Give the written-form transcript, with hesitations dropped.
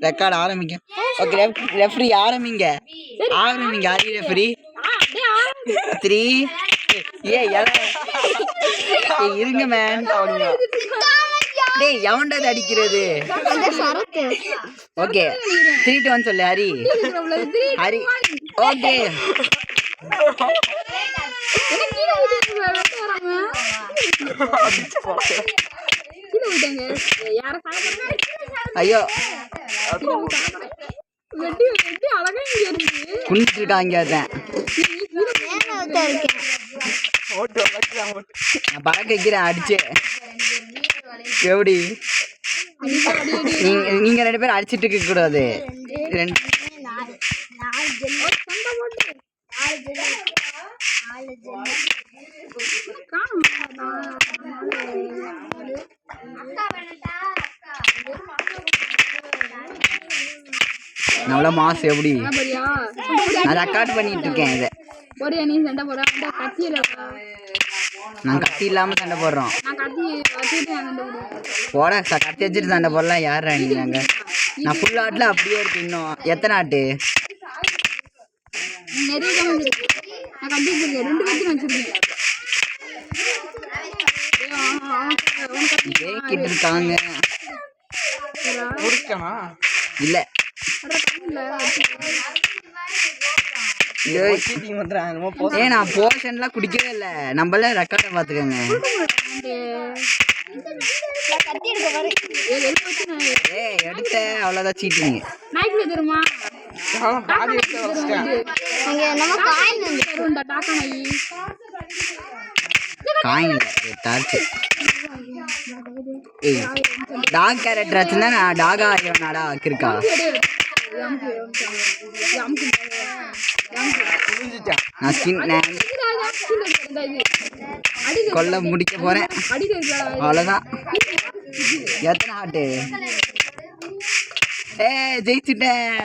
Record ஆரம்பிங்க. Okay referee ஆரம்பிங்க. ஆரி referee 3 இருங்க மேன். டேய் எவன்டா அடிக்கிறது? ஓகே 3 2 1 சொல்லு ஹரி. ஹரி ஓகே ஐயோ குளிச்சுட்டு இருக்காங்க. நான் பறக்க வைக்கிறேன் அடிச்சு. எப்படி நீங்க 2 பேரும் அடிச்சிட்டு இருக்க கூடாது. நல்ல மாஸ். எப்படி நான் ரெக்கார்ட் பண்ணிட்டு இருக்கேன் இதை. நான் கத்தி இல்லாம சண்டை போடுறோம். போட கத்தி வச்சுட்டு சண்டை போடலாம். யார் நீங்க? நான் ஃபுல் ஆட்ல அப்படியே இருக்கு. இன்னும் எத்தனை ஆட்டு? ஜெயிக்கிட்டு இருக்காங்க. இல்ல நான் போர்ஷன்லாம் குடிக்கவே இல்லை. நம்மள ரெக்கார்டை பார்த்துக்கோங்க. எடுத்த அவ்வளோதான் சீட்டிங்க. Coin torch. டாக் கேரக்டர் ஆச்சுன்னா நான் டாகா ஆகியவனாடா இருக்கா? நான் ஸ்கின் கொல்ல முடிக்க போறேன். அவ்வளோதான். எத்தனை ஆட்டு? ஜெயிச்சுட்டேன்.